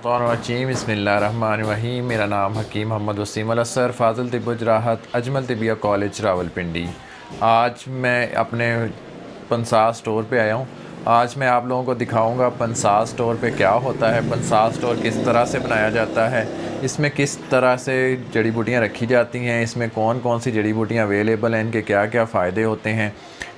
तौरवचीम बिस्मिल्लाहिर्रहमानिर्रहीम। मेरा नाम हकीम मोहम्मद वसीम अल-असर, फ़ाज़िल तिब्बुल जराहत, अजमल तिबिया कॉलेज रावलपिंडी। आज मैं अपने पंसार स्टोर पे आया हूँ। आज मैं आप लोगों को दिखाऊंगा पंसार स्टोर पे क्या होता है, पंसार स्टोर किस तरह से बनाया जाता है, इसमें किस तरह से जड़ी बूटियाँ रखी जाती हैं, इसमें कौन कौन सी जड़ी बूटियाँ अवेलेबल हैं, इनके क्या क्या फ़ायदे होते हैं।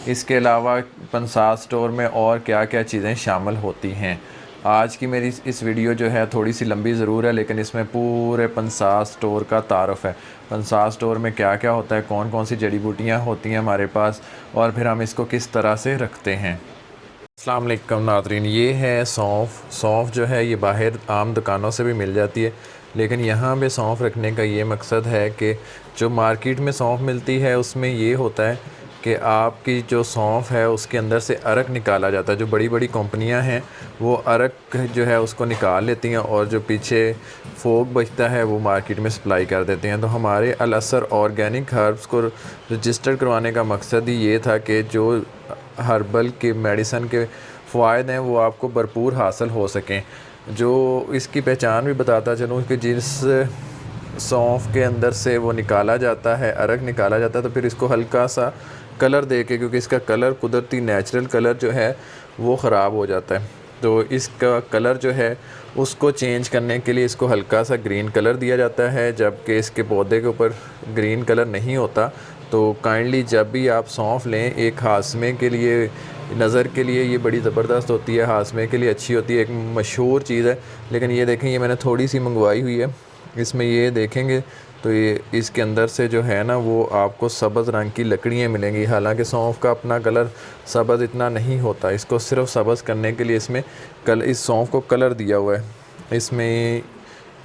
इसके अलावा पंसार स्टोर में और क्या क्या चीज़ें शामिल होती हैं। आज की मेरी इस वीडियो जो है थोड़ी सी लंबी ज़रूर है, लेकिन इसमें पूरे पंसार स्टोर का तारुफ़ है। पंसार स्टोर में क्या क्या होता है, कौन कौन सी जड़ी बूटियाँ होती हैं हमारे पास, और फिर हम इसको किस तरह से रखते हैं। अस्सलाम वालेकुम नाज़रीन, ये है सौंफ। सौंफ जो है ये बाहर आम दुकानों से भी मिल जाती है, लेकिन यहाँ पे सौंफ रखने का ये मकसद है कि जो मार्केट में सौंफ मिलती है उसमें ये होता है कि आपकी जो सौंफ है उसके अंदर से अरक निकाला जाता है। जो बड़ी बड़ी कंपनियां हैं वो अरक जो है उसको निकाल लेती हैं और जो पीछे फोक बचता है वो मार्केट में सप्लाई कर देते हैं। तो हमारे अल-असर ऑर्गेनिक हर्ब्स को रजिस्टर करवाने का मकसद ही ये था कि जो हर्बल के मेडिसन के फ़ायदे हैं वो आपको भरपूर हासिल हो सकें। जो इसकी पहचान भी बताता चलूँ कि जिस सौंफ के अंदर से वो निकाला जाता है, अरक निकाला जाता है, तो फिर इसको हल्का सा कलर दे के, क्योंकि इसका कलर कुदरती नेचुरल कलर जो है वो ख़राब हो जाता है, तो इसका कलर जो है उसको चेंज करने के लिए इसको हल्का सा ग्रीन कलर दिया जाता है, जबकि इसके पौधे के ऊपर ग्रीन कलर नहीं होता। तो काइंडली जब भी आप सौंफ लें, एक हाजमे के लिए, नज़र के लिए ये बड़ी ज़बरदस्त होती है, हाजमे के लिए अच्छी होती है, एक मशहूर चीज़ है। लेकिन ये देखें, ये मैंने थोड़ी सी मंगवाई हुई है। इसमें ये देखेंगे तो ये इसके अंदर से जो है ना वो आपको सब्ज़ रंग की लकड़ियाँ मिलेंगी। हालांकि सौंफ का अपना कलर सब्ज़ इतना नहीं होता, इसको सिर्फ सब्ज़ करने के लिए इसमें इस सौंफ को कलर दिया हुआ है। इसमें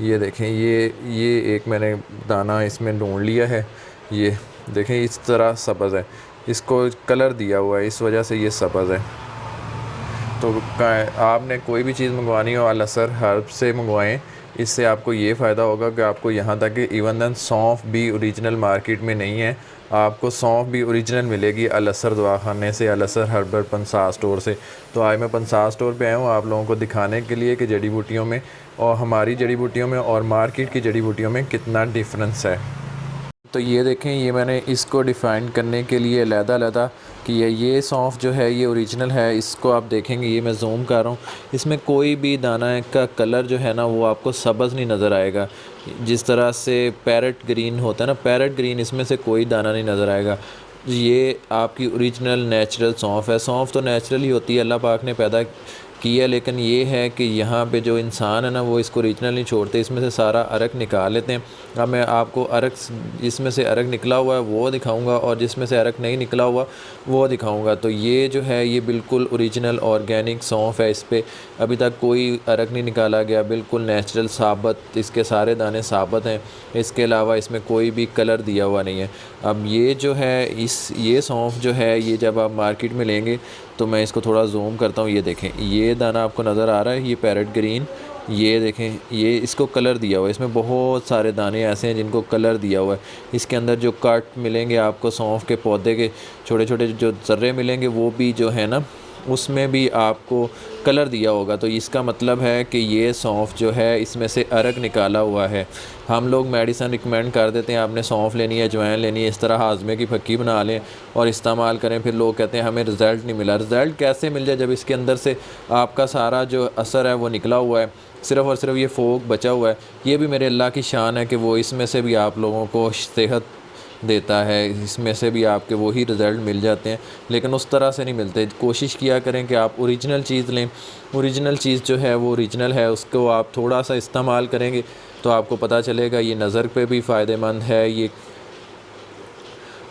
ये देखें, ये एक मैंने दाना इसमें ढूंढ लिया है। ये देखें इस तरह सब्ज़ है, इसको कलर दिया हुआ है, इस वजह से ये सब्ज़ है। तो आपने कोई भी चीज़ मंगवानी हो अल-असर हर्ब से मंगवाएं। इससे आपको ये फ़ायदा होगा कि आपको यहाँ तक कि इवन दैन सौंफ भी ओरिजिनल मार्केट में नहीं है, आपको सौंफ भी ओरिजिनल मिलेगी अल-असर दवाखाने से, अल-असर हर्बल पंसार स्टोर से। तो आज मैं पंसार स्टोर पे आया हूँ आप लोगों को दिखाने के लिए कि जड़ी बूटियों में और हमारी जड़ी बूटियों में और मार्केट की जड़ी बूटियों में कितना डिफरेंस है। तो ये देखें, ये मैंने इसको डिफ़ाइन करने के लिए अलग-अलग कि ये सौंफ जो है ये ओरिजिनल है। इसको आप देखेंगे, ये मैं जूम कर रहा हूँ, इसमें कोई भी दाना का कलर जो है ना वो आपको सब्ज़ नहीं नज़र आएगा। जिस तरह से पैरेट ग्रीन होता है ना, पैरेट ग्रीन, इसमें से कोई दाना नहीं नज़र आएगा। ये आपकी ओरिजिनल नेचुरल सौंफ है। सौंफ तो नेचुरल ही होती है, अल्लाह पाक ने पैदा की है, लेकिन ये है कि यहाँ पे जो इंसान है ना वो इसको ओरिजिनल नहीं छोड़ते, इसमें से सारा अरक निकाल लेते हैं। अब मैं आपको अरक, जिसमें से अरक निकला हुआ है वो दिखाऊंगा और जिसमें से अरक नहीं निकला हुआ वो दिखाऊंगा। तो ये जो है ये बिल्कुल ओरिजिनल ऑर्गेनिक सौंफ है, इस पर अभी तक कोई अरक नहीं निकाला गया, बिल्कुल नेचुरल साबित, इसके सारे दाने साबित हैं। इसके अलावा इसमें कोई भी कलर दिया हुआ नहीं है। अब ये जो है ये सौंफ जो है ये जब आप मार्केट में लेंगे, तो मैं इसको थोड़ा जूम करता हूँ। ये देखें, ये दाना आपको नज़र आ रहा है, ये पैरेट ग्रीन, ये देखें, ये इसको कलर दिया हुआ है। इसमें बहुत सारे दाने ऐसे हैं जिनको कलर दिया हुआ है। इसके अंदर जो कट मिलेंगे आपको सौंफ के पौधे के छोटे छोटे जो ज़र्रे मिलेंगे, वो भी जो है ना उसमें भी आपको कलर दिया होगा। तो इसका मतलब है कि ये सौंफ जो है इसमें से अरक निकाला हुआ है। हम लोग मेडिसन रिकमेंड कर देते हैं, आपने सौंफ लेनी है, अजवाइन लेनी है, इस तरह हाजमे की फक्की बना लें और इस्तेमाल करें। फिर लोग कहते हैं हमें रिज़ल्ट नहीं मिला। रिज़ल्ट कैसे मिल जाए जब इसके अंदर से आपका सारा जो असर है वो निकला हुआ है, सिर्फ़ और सिर्फ ये फोक बचा हुआ है। ये भी मेरे अल्लाह की शान है कि वो इसमें से भी आप लोगों को सेहत देता है, इसमें से भी आपके वही रिज़ल्ट मिल जाते हैं, लेकिन उस तरह से नहीं मिलते। कोशिश किया करें कि आप ओरिजिनल चीज़ लें। ओरिजिनल चीज़ जो है वो ओरिजिनल है, उसको आप थोड़ा सा इस्तेमाल करेंगे तो आपको पता चलेगा। ये नज़र पे भी फ़ायदेमंद है, ये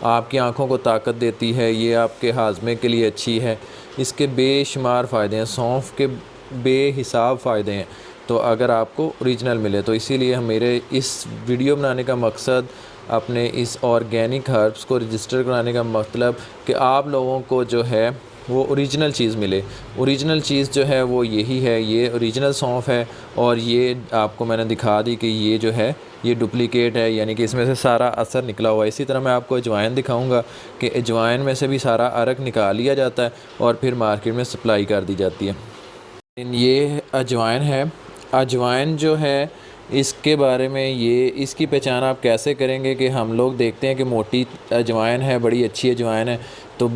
आपकी आँखों को ताकत देती है, ये आपके हाजमे के लिए अच्छी है। इसके बेशुमार फ़ायदे हैं, सौंफ के बेहिसाब फ़ायदे हैं। तो अगर आपको ओरिजिनल मिले, तो इसीलिए मेरे इस वीडियो बनाने का मकसद, अपने इस ऑर्गेनिक हर्ब्स को रजिस्टर कराने का मतलब कि आप लोगों को जो है वो ओरिजिनल चीज़ मिले। ओरिजिनल चीज़ जो है वो यही है, ये ओरिजिनल सौंफ है। और ये आपको मैंने दिखा दी कि ये जो है ये डुप्लीकेट है, यानी कि इसमें से सारा असर निकला हुआ है। इसी तरह मैं आपको अजवाइन दिखाऊंगा कि अजवाइन में से भी सारा अरक निकाल लिया जाता है और फिर मार्केट में सप्लाई कर दी जाती है। ये अजवाइन है, अजवाइन जो है इसके बारे में, ये इसकी पहचान आप कैसे करेंगे कि हम लोग देखते हैं कि मोटी अजवाइन है, बड़ी अच्छी अजवाइन है, तो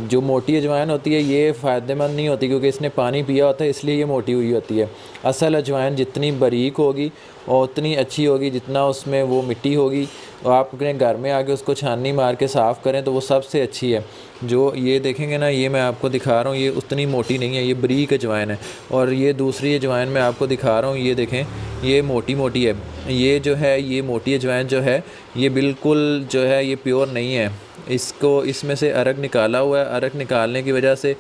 जो मोटी अजवाइन होती है ये फ़ायदेमंद नहीं होती क्योंकि इसने पानी पिया होता है, इसलिए ये मोटी हुई होती है। असल अजवाइन जितनी बारीक होगी और उतनी अच्छी होगी जितना उसमें वो मिट्टी होगी, और आप अपने घर में आके उसको छाननी मार के साफ़ करें तो वो सबसे अच्छी है। जो ये देखेंगे ना, ये मैं आपको दिखा रहा हूँ, ये उतनी मोटी नहीं है, ये बारीक अजवाइन है। और ये दूसरी अजवाइन मैं आपको दिखा रहा हूँ, ये देखें, ये मोटी मोटी है। ये जो है, ये मोटी अजवाइन जो है ये बिल्कुल जो है ये प्योर नहीं है। इसको इसमें से अरक निकाला हुआ है, अरक निकालने की वजह से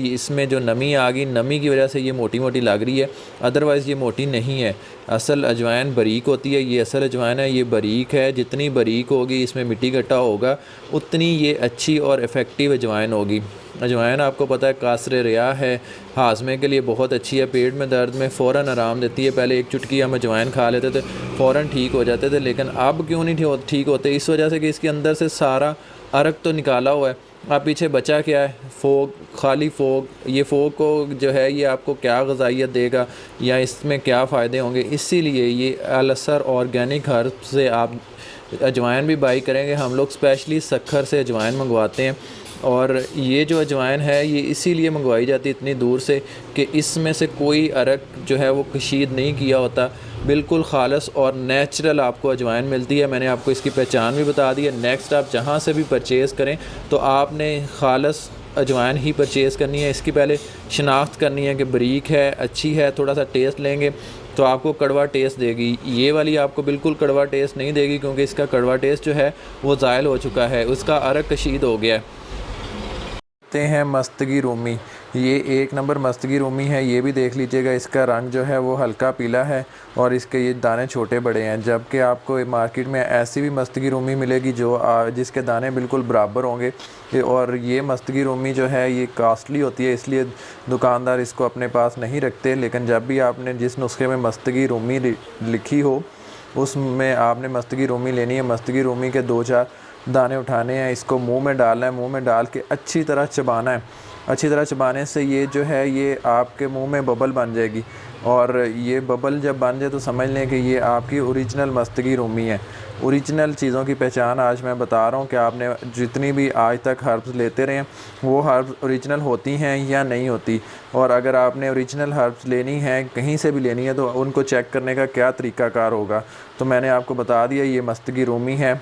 इसमें जो नमी आ गई, नमी की वजह से ये मोटी मोटी लग रही है, अदरवाइज़ ये मोटी नहीं है। असल अजवाइन बारीक होती है, ये असल अजवाइन है, ये बारीक है। जितनी बारीक होगी, इसमें मिट्टी कट्टा होगा, उतनी ये अच्छी और इफ़ेक्टिव अजवाइन होगी। अजवाइन आपको पता है कासरे रिया है, हाजमे के लिए बहुत अच्छी है, पेट में दर्द में फ़ौरन आराम देती है। पहले एक चुटकी हम अजवाइन खा लेते थे, फ़ौरन ठीक हो जाते थे, लेकिन अब क्यों नहीं ठीक होते? इस वजह से कि इसके अंदर से सारा अरक तो निकाला हुआ है, अब पीछे बचा क्या है? फोक, खाली फोक। ये फोक को जो है ये आपको क्या ग़िज़ाइयत देगा या इसमें क्या फ़ायदे होंगे? इसीलिए ये अल असर ऑर्गेनिक हर्ब से आप अजवाइन भी बाई करेंगे। हम लोग स्पेशली सक्खर से अजवाइन मंगवाते हैं, और ये जो अजवाइन है ये इसीलिए मंगवाई जाती है इतनी दूर से कि इसमें से कोई अरक जो है वो कशीद नहीं किया होता, बिल्कुल खालस और नेचुरल आपको अजवाइन मिलती है। मैंने आपको इसकी पहचान भी बता दी है। नेक्स्ट आप जहाँ से भी परचेज़ करें तो आपने खालस अजवाइन ही परचेज़ करनी है। इसकी पहले शनाख्त करनी है कि बारीक है, अच्छी है। थोड़ा सा टेस्ट लेंगे तो आपको कड़वा टेस्ट देगी। ये वाली आपको बिल्कुल कड़वा टेस्ट नहीं देगी क्योंकि इसका कड़वा टेस्ट जो है वो ज़ायल हो चुका है, उसका अरक कशीद हो गया है। हैं मस्तगी रूमी, ये एक नंबर मस्तगी रूमी है। ये भी देख लीजिएगा, इसका रंग जो है वो हल्का पीला है और इसके ये दाने छोटे बड़े हैं। जबकि आपको मार्केट में ऐसी भी मस्तगी रूमी मिलेगी जो जिसके दाने बिल्कुल बराबर होंगे। और ये मस्तगी रूमी जो है ये कास्टली होती है, इसलिए दुकानदार इसको अपने पास नहीं रखते। लेकिन जब भी आपने जिस नुस्खे में मस्तगी रूमी लिखी हो उसमें आपने मस्तगी रूमी लेनी है। मस्तगी रूमी के 2-4 दाने उठाने हैं, इसको मुंह में डालना है, मुंह में डाल के अच्छी तरह चबाना है। अच्छी तरह चबाने से ये जो है ये आपके मुंह में बबल बन जाएगी, और ये बबल जब बन जाए तो समझ लें कि ये आपकी ओरिजिनल मस्तगी रूमी है। ओरिजिनल चीज़ों की पहचान आज मैं बता रहा हूँ कि आपने जितनी भी आज तक हर्ब्स लेते रहे वो हर्ब्स ओरिजिनल होती हैं या नहीं होती। और अगर आपने ओरिजिनल हर्ब्स लेनी है, कहीं से भी लेनी है, तो उनको चेक करने का क्या तरीक़ाकार होगा, तो मैंने आपको बता दिया। ये मस्तगी रूमी है।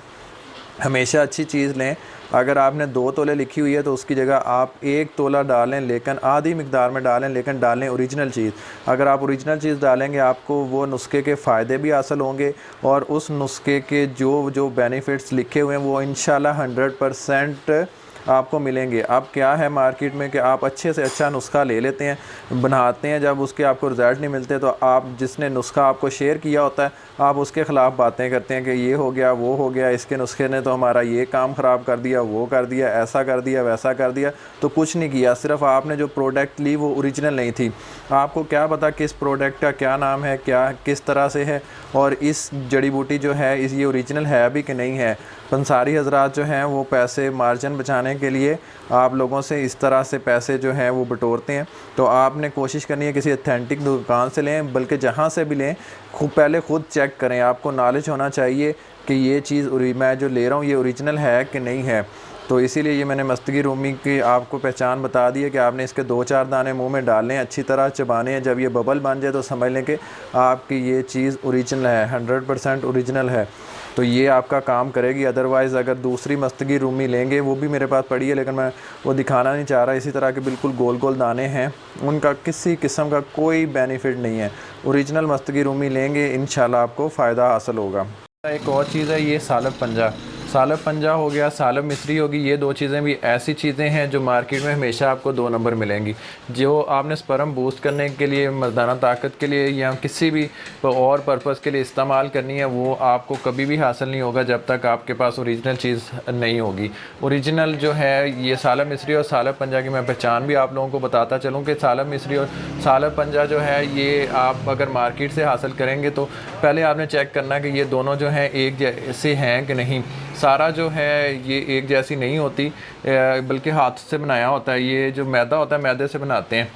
हमेशा अच्छी चीज़ लें। अगर आपने 2 तोले लिखी हुई है तो उसकी जगह आप 1 तोला डालें, लेकिन आधी मिकदार में डालें, लेकिन डालें ओरिजिनल चीज़। अगर आप ओरिजिनल चीज़ डालेंगे आपको वो नुस्खे के फ़ायदे भी हासिल होंगे, और उस नुस्खे के जो बेनिफिट्स लिखे हुए हैं वो इंशाल्लाह 100% आपको मिलेंगे। अब क्या है मार्केट में कि आप अच्छे से अच्छा नुस्खा ले लेते हैं, बनाते हैं, जब उसके आपको रिज़ल्ट नहीं मिलते तो आप जिसने नुस्खा आपको शेयर किया होता है आप उसके ख़िलाफ़ बातें करते हैं कि ये हो गया, वो हो गया, इसके नुस्खे ने तो हमारा ये काम ख़राब कर दिया, वो कर दिया, ऐसा कर दिया, वैसा कर दिया। तो कुछ नहीं किया, सिर्फ आपने जो प्रोडक्ट ली वो ओरिजिनल नहीं थी। आपको क्या पता किस प्रोडक्ट का क्या नाम है, क्या किस तरह से है, और इस जड़ी बूटी जो है ये ओरिजिनल है भी कि नहीं है। पंसारी हजरात जो हैं वो पैसे मार्जिन बचाने के लिए आप लोगों से इस तरह से पैसे जो हैं वो बटोरते हैं। तो आपने कोशिश करनी है किसी अथेंटिक दुकान से लें, बल्कि जहाँ से भी लें पहले ख़ुद चेक करें। आपको नॉलेज होना चाहिए कि ये चीज़ मैं जो ले रहा हूँ ये ओरिजिनल है कि नहीं है। तो इसीलिए ये मैंने मस्तगी रूमी की आपको पहचान बता दी है कि आपने इसके 2-4 दाने मुंह में डालने, अच्छी तरह चबाने हैं। जब ये बबल बन जाए तो समझ लें कि आपकी ये चीज़ ओरिजिनल है, 100% ओरिजिनल है। तो ये आपका काम करेगी। अदरवाइज़ अगर दूसरी मस्तगी रूमी लेंगे, वो भी मेरे पास पड़ी है लेकिन मैं वो दिखाना नहीं चाह रहा, इसी तरह के बिल्कुल गोल गोल दाने हैं, उनका किसी किस्म का कोई बेनिफिट नहीं है। ओरिजिनल मस्तगी रूमी लेंगे इंशाल्लाह आपको फ़ायदा हासिल होगा। एक और चीज़ है ये सालब पंजा। सालब पंजा हो गया, सालब मिस्री होगी, ये 2 चीज़ें भी ऐसी चीज़ें हैं जो मार्केट में हमेशा आपको 2 नंबर मिलेंगी। जो आपने स्पर्म बूस्ट करने के लिए, मर्दाना ताकत के लिए या किसी भी और पर्पज़ के लिए इस्तेमाल करनी है, वो आपको कभी भी हासिल नहीं होगा जब तक आपके पास ओरिजिनल चीज़ नहीं होगी। ओरिजिनल जो है ये सालब मिस्री और सालब पंजा की मैं पहचान भी आप लोगों को बताता चलूँ कि सालब मिस्री और सालब पंजा जो है ये आप अगर मार्केट से हासिल करेंगे तो पहले आपने चेक करना कि ये दोनों जो हैं एक जैसे हैं कि नहीं। सारा जो है ये एक जैसी नहीं होती, बल्कि हाथ से बनाया होता है। ये जो मैदा होता है मैदे से बनाते हैं,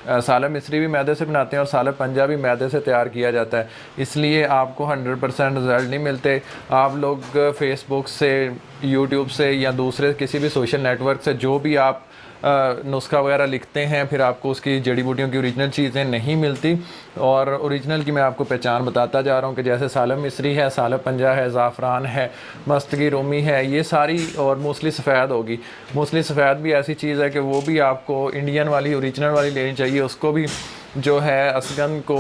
सालब मिस्री भी मैदे से बनाते हैं और सालब पंजा भी मैदे से तैयार किया जाता है, इसलिए आपको 100% रिज़ल्ट नहीं मिलते। आप लोग फेसबुक से, यूट्यूब से या दूसरे किसी भी सोशल नेटवर्क से जो भी आप नुस्खा वगैरह लिखते हैं, फिर आपको उसकी जड़ी बूटियों की ओरिजिनल चीज़ें नहीं मिलती। और ओरिजिनल की मैं आपको पहचान बताता जा रहा हूँ कि जैसे सालब मिस्री है, सालब पंजा है, ज़ाफ़रान है, मस्तगी रूमी है, ये सारी, और मूसली सफ़ेद होगी। मूसली सफ़ेद भी ऐसी चीज़ है कि वो भी आपको इंडियन वाली, ओरिजिनल वाली लेनी चाहिए। उसको भी जो है असगन को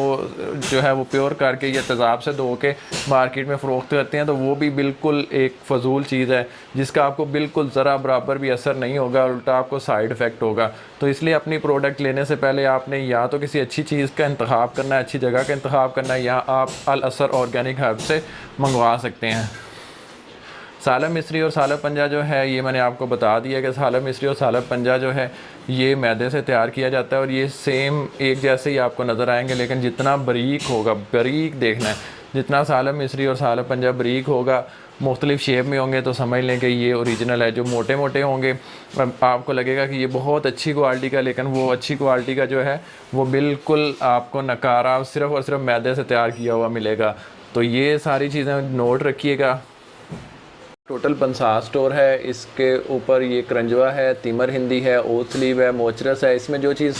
जो है वो प्योर करके या तेज़ाब से धो के मार्केट में फ़रोख्त करते हैं, तो वो भी बिल्कुल एक फ़जूल चीज़ है जिसका आपको बिल्कुल ज़रा बराबर भी असर नहीं होगा, उल्टा आपको साइड इफ़ेक्ट होगा। तो इसलिए अपनी प्रोडक्ट लेने से पहले आपने या तो किसी अच्छी चीज़ का इंतखाब करना है, अच्छी जगह का इंतखाब करना है, या आप अल असर ऑर्गेनिक हर्ब से मंगवा सकते हैं। सालब मिस्री और सालब पंजा जो है, ये मैंने आपको बता दिया कि सालब मिस्री और सालब पंजा जो है ये मैदे से तैयार किया जाता है और ये सेम एक जैसे ही आपको नज़र आएंगे, लेकिन जितना बारीक होगा, बारीक देखना है, जितना सालब मिस्री और सालब पंजा बारीक होगा, मुख्तलिफ शेप में होंगे, तो समझ लें कि ये ओरिजिनल है। जो मोटे मोटे होंगे आपको लगेगा कि ये बहुत अच्छी क्वालिटी का, लेकिन वो अच्छी क्वालिटी का जो है वो बिल्कुल आपको नकारा सिर्फ़ और सिर्फ मैदे से तैयार किया हुआ मिलेगा। तो ये सारी चीज़ें नोट रखिएगा। टोटल 50 स्टोर है। इसके ऊपर ये करंजवा है, तिमर हिंदी है, ओथ स्लीव है, मोचरस है। इसमें जो चीज़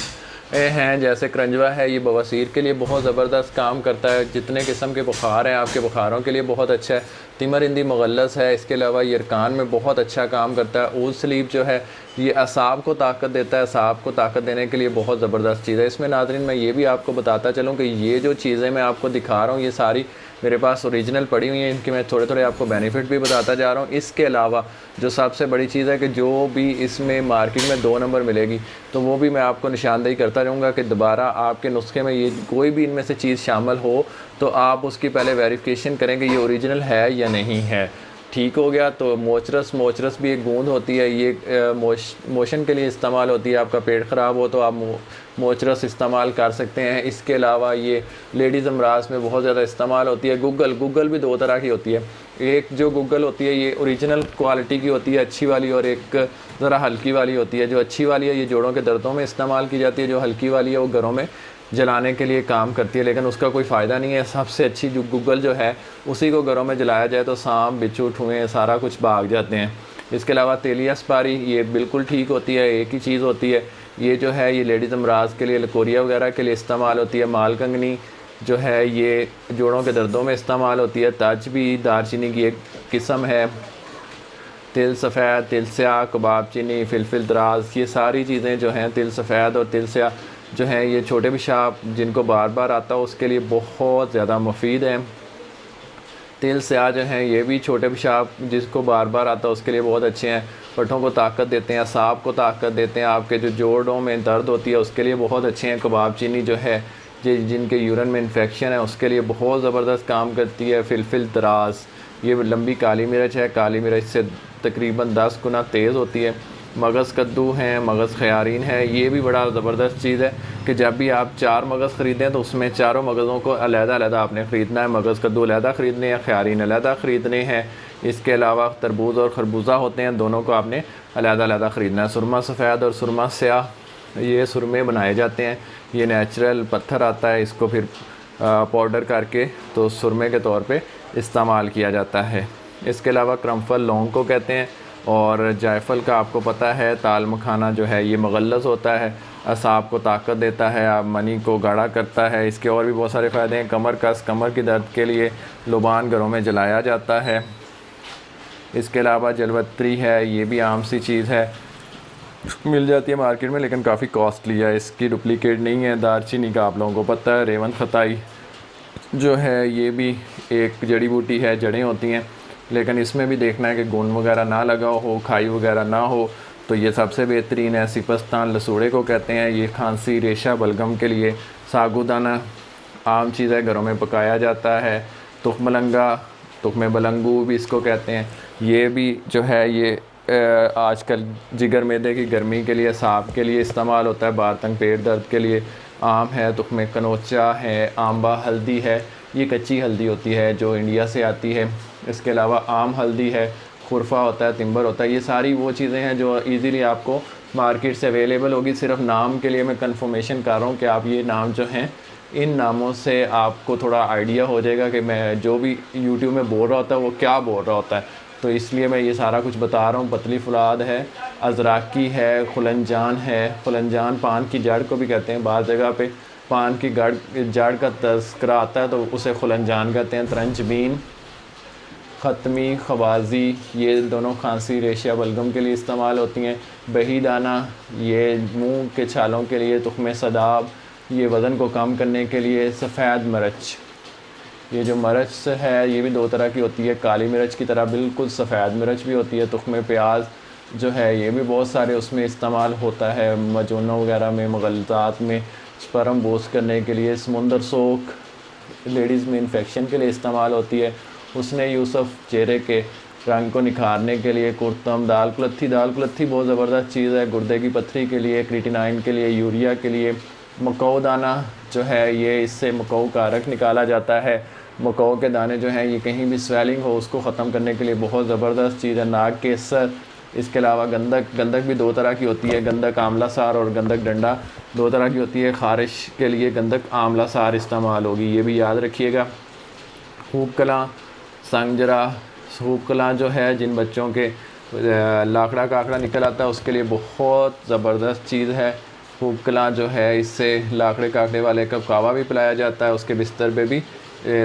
हैं, जैसे करंजवा है, ये बवासीर के लिए बहुत ज़बरदस्त काम करता है। जितने किस्म के बुखार हैं आपके बुखारों के लिए बहुत अच्छा है। तिमर हिंदी मुगल्लस है। इसके अलावा ये अरकान में बहुत अच्छा काम करता है। ओथ स्लीव जो है ये असाब को ताकत देता है। असाब को ताकत देने के लिए बहुत ज़बरदस्त चीज़ है। इसमें नाज़रीन मैं ये भी आपको बताता चलूँ कि ये जो चीज़ें मैं आपको दिखा रहा हूँ ये सारी मेरे पास ओरिजिनल पड़ी हुई हैं। इनके मैं थोड़े थोड़े आपको बेनिफिट भी बताता जा रहा हूँ। इसके अलावा जो सबसे बड़ी चीज़ है कि जो भी इसमें मार्केट में 2 नंबर मिलेगी तो वो भी मैं आपको निशानदेही करता रहूँगा कि दोबारा आपके नुस्खे में ये कोई भी इनमें से चीज़ शामिल हो तो आप उसकी पहले वेरिफिकेशन करें कि ये ओरिजिनल है या नहीं है। ठीक हो गया। तो मोचरस भी एक गूंद होती है, ये मोशन के लिए इस्तेमाल होती है। आपका पेट ख़राब हो तो आप मोचरस इस्तेमाल कर सकते हैं। इसके अलावा ये लेडीज़ अमराज में बहुत ज़्यादा इस्तेमाल होती है। गूगल भी 2 तरह की होती है। एक जो गूगल होती है ये ओरिजिनल क्वालिटी की होती है, अच्छी वाली, और एक ज़रा हल्की वाली होती है। जो अच्छी वाली है ये जोड़ों के दर्दों में इस्तेमाल की जाती है। जो हल्की वाली है वो घरों में जलाने के लिए काम करती है, लेकिन उसका कोई फ़ायदा नहीं है। सबसे अच्छी जो गूगल जो है उसी को घरों में जलाया जाए तो सांप, बिच्छू, ठुएँ सारा कुछ भाग जाते हैं। इसके अलावा तेलिया स्पारी ये बिल्कुल ठीक होती है, एक ही चीज़ होती है। ये जो है ये लेडीज़ अमराज के लिए, लकोरिया वगैरह के लिए इस्तेमाल होती है। मालकंगनी जो है ये जोड़ों के दर्दों में इस्तेमाल होती है। तज भी दारचीनी की एक किस्म है। तिल सफ़ेद, तिल स्याह, कबाब चीनी, फिलफिल दराज, ये सारी चीज़ें जो हैं, तिल सफ़ेद और तिल स्याह जो हैं, ये छोटे पेशाब जिनको बार बार आता है उसके लिए बहुत ज़्यादा मुफीद हैं। तिल स्याह जो हैं ये भी छोटे पेशाब जिसको बार बार आता है उसके लिए बहुत अच्छे हैं। पट्ठों को ताकत देते हैं, असाब को ताकत देते हैं, आपके जो जोड़ों में दर्द होती है उसके लिए बहुत अच्छे हैं। कबाब चीनी जो है जिनके यूरिन में इन्फेक्शन है उसके लिए बहुत ज़बरदस्त काम करती है। फिलफिल दराज ये लंबी काली मिर्च है। काली मिर्च से तकरीबन 10 गुना तेज़ होती है। मगज़ कद्दू हैं, मगज़ ख़यारीन है। ये भी बड़ा ज़बरदस्त चीज़ है कि जब भी आप 4 मगज़ ख़रीदें तो उसमें चारों मगज़ों को अलग-अलग आपने ख़रीदना है। मगज़ कद्दू अलग ख़रीदने हैं, ख़यारीन अलग ख़रीदने हैं। इसके अलावा तरबूज और खरबूजा होते हैं, दोनों को आपने अलग-अलग ख़रीदना है। सुरमा सफ़ेद और सुरमा स्याह ये सुरमे बनाए जाते हैं। ये नेचुरल पत्थर आता है, इसको फिर पाउडर करके तो सुरमे के तौर पे इस्तेमाल किया जाता है। इसके अलावा क्रमफल लौंग को कहते हैं, और जायफल का आपको पता है। ताल मखाना जो है ये मुगल्लज़ होता है, असाब को ताकत देता है, आप मनी को गाढ़ा करता है। इसके और भी बहुत सारे फ़ायदे हैं। कमर की दर्द के लिए लुबान घरों में जलाया जाता है। इसके अलावा जलवत्री है, ये भी आम सी चीज़ है, मिल जाती है मार्केट में लेकिन काफ़ी कॉस्टली है, इसकी डुप्लीकेट नहीं है। दारचीनी का आप लोगों को पता है। रेवन खताई जो है ये भी एक जड़ी बूटी है, जड़ें होती हैं, लेकिन इसमें भी देखना है कि गुण वगैरह ना लगा हो, खाई वगैरह ना हो, तो ये सबसे बेहतरीन है। सिपस्तान लसूड़े को कहते हैं, ये खांसी, रेशा, बलगम के लिए। सागुदाना आम चीज़ है, घरों में पकाया जाता है। तुखमलंगा, तुखमे बलंगू भी इसको कहते हैं। ये भी जो है ये आजकल जिगर मैदे की गर्मी के लिए, सांप के लिए इस्तेमाल होता है, बारतंग पेट दर्द के लिए। आम है, तुखमे कनोचा है, आंबा हल्दी है, ये कच्ची हल्दी होती है जो इंडिया से आती है। इसके अलावा आम हल्दी है, खुरफा होता है, तिम्बर होता है। ये सारी वो चीज़ें हैं जो इजीली आपको मार्केट से अवेलेबल होगी। सिर्फ नाम के लिए मैं कंफर्मेशन कर रहा हूँ कि आप ये नाम जो हैं, इन नामों से आपको थोड़ा आइडिया हो जाएगा कि मैं जो भी यूट्यूब में बोल रहा होता है वो क्या बोल रहा होता है। तो इसलिए मैं ये सारा कुछ बता रहा हूँ। पतली फुलाद है, अजराकी है, खुलंजान है। खुलंजान पान की जड़ को भी कहते हैं, बाज़ जगह पे पान की जड़ का तस्करा आता है तो उसे खुलंजान कहते हैं। तरंजबीन, ख़त्मी, खवाजी, ये दोनों खांसी, रेशा, बलगम के लिए इस्तेमाल होती हैं। बही दाना, ये मुंह के छालों के लिए। तुख्मे सदाब, ये वज़न को कम करने के लिए। सफ़ेद मिर्च, ये जो मिर्च है ये भी दो तरह की होती है, काली मिर्च की तरह बिल्कुल सफ़ेद मिर्च भी होती है। तुख्मे प्याज जो है ये भी बहुत सारे उसमें इस्तेमाल होता है, मजूनों वगैरह में, मगलज़ात में, स्पर्म बूस्ट करने के लिए। समुंदर सोख लेडीज़ में इन्फेक्शन के लिए इस्तेमाल होती है। उसने यूसुफ, चेहरे के रंग को निखारने के लिए। कुर्तम, दाल कुलत्थी बहुत ज़बरदस्त चीज़ है, गुर्दे की पथरी के लिए, क्रिटिनाइन के लिए, यूरिया के लिए। मकऊ दाना जो है ये, इससे मकऊ का अरक निकाला जाता है। मकऊ के दाने जो हैं ये कहीं भी स्वेलिंग हो उसको ख़त्म करने के लिए बहुत ज़बरदस्त चीज़ है। नाग केसर, इसके अलावा गंधक भी दो तरह की होती है, गंधक आंवला सार और गंधक डंडा दो तरह की होती है। ख़ारिश के लिए गंधक आंवला सार इस्तेमाल होगी, ये भी याद रखिएगा। खूब कलां, संगजरा, खूब कलां जो है जिन बच्चों के लाखड़ा काकड़ा निकल आता है उसके लिए बहुत ज़बरदस्त चीज़ है। खूब कलां जो है इससे लाखड़े काकड़े वाले का कावा भी पिलाया जाता है, उसके बिस्तर पे भी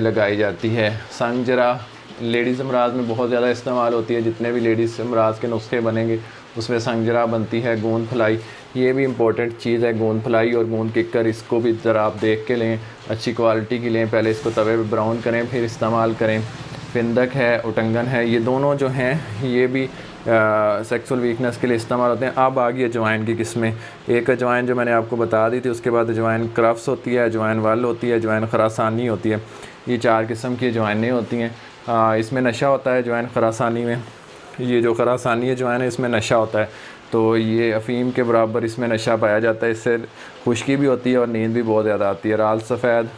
लगाई जाती है। संगजरा लेडीज़ अमराज में बहुत ज़्यादा इस्तेमाल होती है, जितने भी लेडीज़ अमराज के नुस्खे बनेंगे उसमें संगजरा बनती है। गोंद फलाई, ये भी इम्पोर्टेंट चीज़ है, गोंद फलाई और गोंद किक्कर, इसको भी ज़रा आप देख के लें, अच्छी क्वालिटी की लें, पहले इसको तवे पे ब्राउन करें फिर इस्तेमाल करें। फिंदक है, उटंगन है, ये दोनों जो हैं ये भी सेक्सुअल वीकनेस के लिए इस्तेमाल होते हैं। अब आ गई अजवाइन की किस्में। एक अजवाइन जो मैंने आपको बता दी थी, उसके बाद अजवाइन क्रफ्स होती है, अजवाइन वल होती है, अजवाइन खरासानी होती है। ये चार किस्म की अजवाइनें होती हैं। इसमें नशा होता है अजवाइन खरासानी में। ये जो खरासानी अजवाइन है इसमें नशा होता है, तो ये अफ़ीम के बराबर इसमें नशा पाया जाता है। इससे खुश्की भी होती है और नींद भी बहुत ज़्यादा आती है। राल सफ़ेद,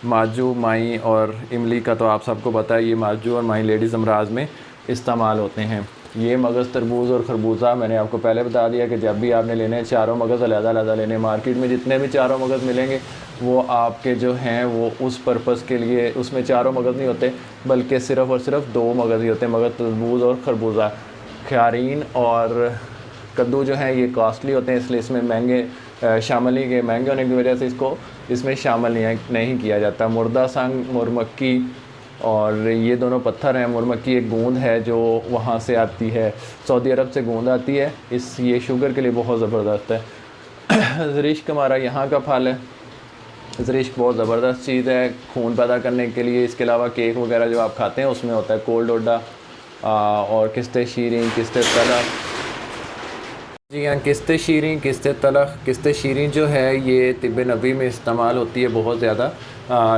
माजू, माई और इमली का तो आप सबको पता है, ये माजू और माई लेडीज़ अमराज में इस्तेमाल होते हैं। ये मगज़, तरबूज और खरबूजा मैंने आपको पहले बता दिया कि जब भी आपने लेने हैं चारों मगज़ अलग-अलग लेने। मार्केट में जितने भी चारों मगज़ मिलेंगे वो आपके जो हैं वो उस पर्पज़ के लिए, उसमें चारों मगज़ नहीं होते बल्कि सिर्फ़ और सिर्फ दो मगज़ ही होते हैं, मगज़, तरबूज और खरबूजा। ख्यारीन और कद्दू जो है ये कॉस्टली होते हैं, इसलिए इसमें महंगे शामिल नहीं किए, महंगे होने की वजह से इसको इसमें शामिल नहीं किया जाता। मुर्दा संग, मुरमक्की, और ये दोनों पत्थर हैं। मुरमक्की एक गूंद है जो वहाँ से आती है, सऊदी अरब से गूंद आती है, ये शुगर के लिए बहुत ज़बरदस्त है। ज़रिश्क हमारा यहाँ का फल है। ज़रिश्क बहुत ज़बरदस्त चीज़ है खून पैदा करने के लिए। इसके अलावा केक वगैरह जो आप खाते हैं उसमें होता है कोल्ड डोडा और किस्ते शीरीं, किस्ते तलख। जी हाँ, किस्ते शीरीं, किस्ते तलख। किस्ते शीरीं जो है ये तिब्ब नबी में इस्तेमाल होती है बहुत ज़्यादा।